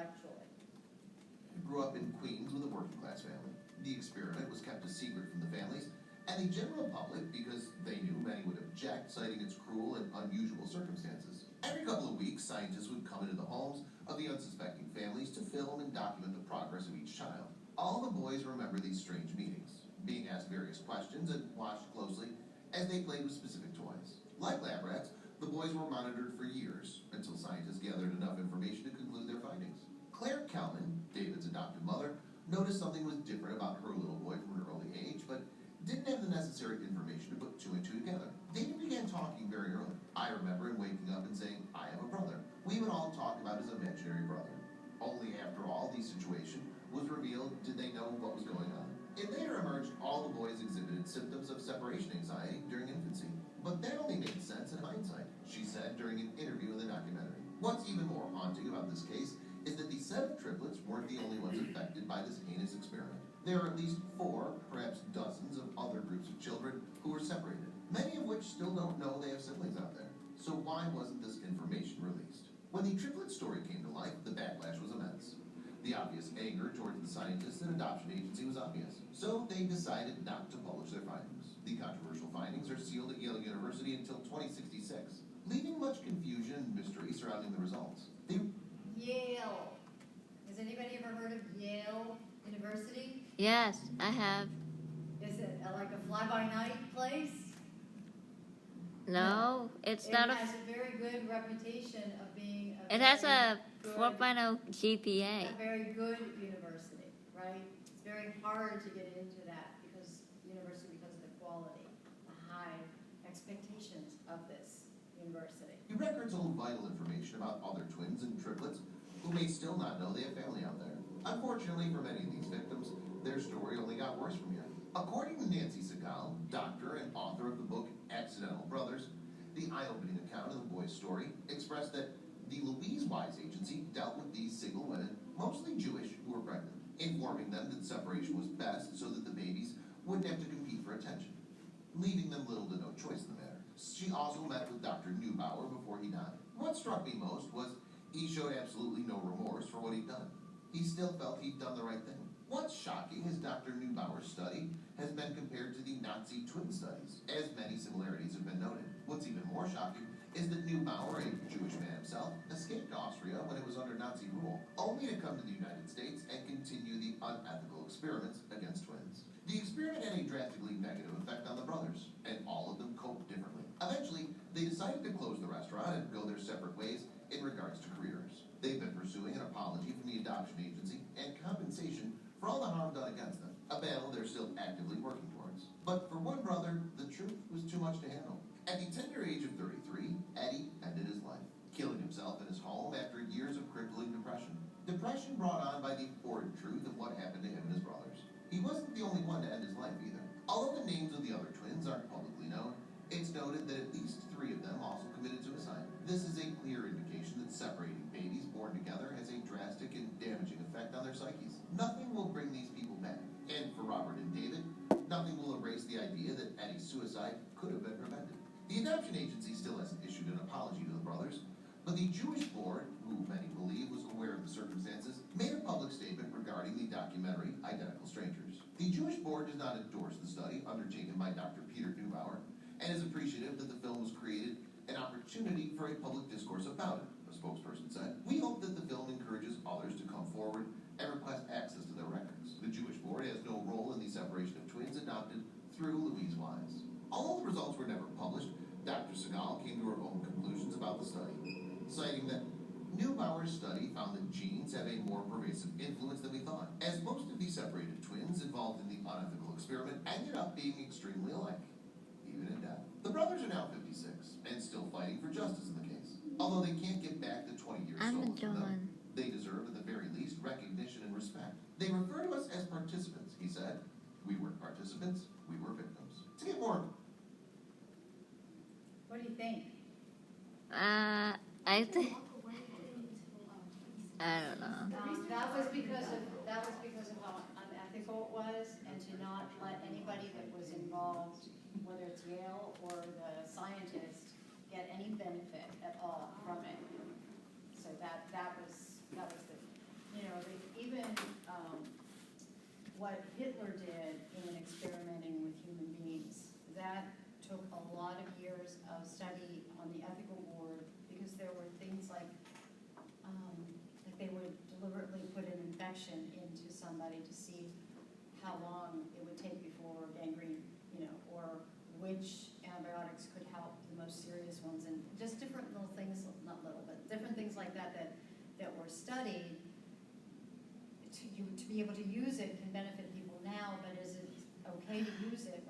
intellectually. Grew up in Queens with a working class family. The experiment was kept a secret from the families and the general public because they knew many would object, citing its cruel and unusual circumstances. Every couple of weeks, scientists would come into the homes of the unsuspecting families to film and document the progress of each child. All the boys remember these strange meetings, being asked various questions and watched closely as they played with specific toys. Like lab rats, the boys were monitored for years until scientists gathered enough information to conclude their findings. Claire Kelman, David's adopted mother, noticed something was different about her little boy from an early age, but didn't have the necessary information to put two and two together. David began talking very early. I remember him waking up and saying, "I have a brother." We would all talk about his imaginary brother. Only after all the situation was revealed did they know what was going on. It later emerged all the boys exhibited symptoms of separation anxiety during infancy. But that only made sense in hindsight, she said during an interview in the documentary. What's even more haunting about this case is that the 7 triplets weren't the only ones affected by this heinous experiment. There are at least 4, perhaps dozens of other groups of children who were separated, many of which still don't know they have siblings out there. So why wasn't this information released? When the triplet story came to light, the backlash was immense. The obvious anger towards the scientists and adoption agency was obvious, so they decided not to publish their findings. The controversial findings are sealed at Yale University until 2066, leaving much confusion and mystery surrounding the results. Yale. Has anybody ever heard of Yale University? Yes, I have. Is it like a fly-by-night place? No, it's not It has a very good reputation of being It has a good- 4.0 GPA. a very good university, right? It's very hard to get into that because of the quality, the high expectations of this university. The records hold vital information about other twins and triplets who may still not know they have family out there. Unfortunately for many of these victims, their story only got worse from here. According to Nancy Segal, doctor and author of the book Accidental Brothers, the eye-opening account of the boy's story expressed that the Louise Wise Agency dealt with these single women, mostly Jewish, who were pregnant, informing them that separation was best so that the babies wouldn't have to compete for attention, leaving them little to no choice in the matter. She also met with Dr. Neubauer before he died. What struck me most was he showed absolutely no remorse for what he'd done. He still felt he'd done the right thing. What's shocking is Dr. Neubauer's study has been compared to the Nazi twin studies, as many similarities have been noted. What's even more shocking is that Neubauer, a Jewish man himself, escaped Austria when it was under Nazi rule, only to come to the United States and continue the unethical experiments against twins. The experiment had a drastically negative effect on the brothers, and all of them coped differently. Eventually, they decided to close the restaurant and go their separate ways in regards to careers. They've been pursuing an apology from the adoption agency and compensation for all the harm done against them, a battle they're still actively working towards. But for one brother, the truth was too much to handle. At the tender age of 33, Eddie ended his life, killing himself in his home after years of crippling depression. Depression brought on by the horrid truth of what happened to him and his brothers. He wasn't the only one to end his life either. Although the names of the other twins aren't publicly known, it's noted that at least 3 of them also committed suicide. This is a clear indication that separating babies born together has a drastic and damaging effect on their psyches. Nothing will bring these people back. And for Robert and David, nothing will erase the idea that Eddie's suicide could have been prevented. The adoption agency still hasn't issued an apology to the brothers, but the Jewish board, who many believe was aware of the circumstances, made a public statement regarding the documentary Identical Strangers. The Jewish board does not endorse the study undertaken by Dr. Peter Neubauer and is appreciative that the film was created an opportunity for a public discourse about it, a spokesperson said. "We hope that the film encourages others to come forward and request access to their records. The Jewish board has no role in the separation of twins adopted through Louise Wise." Although the results were never published, Dr. Segal came to her own conclusions about the study, citing that Neubauer's study found that genes have a more pervasive influence than we thought, as most of the separated twins involved in the unethical experiment ended up being extremely alike, even in death. The brothers are now 56 and still fighting for justice in the case. Although they can't get back the 20 years stolen from them, they deserve at the very least recognition and respect. "They refer to us as participants," he said. "We weren't participants, we were victims." To get more. What do you think? I think I don't know. That was because of how unethical it was, and to not let anybody that was involved, whether it's Yale or the scientist, get any benefit at all from it. So that was the what Hitler did in experimenting with human beings. That took a lot of years of study on the ethical board, because there were things like they would deliberately put an infection into somebody to see how long it would take before gangrene, or which antibiotics could help the most serious ones, and just different little things, not little, but different things like that were studied. To be able to use it can benefit people now, but is it okay to use it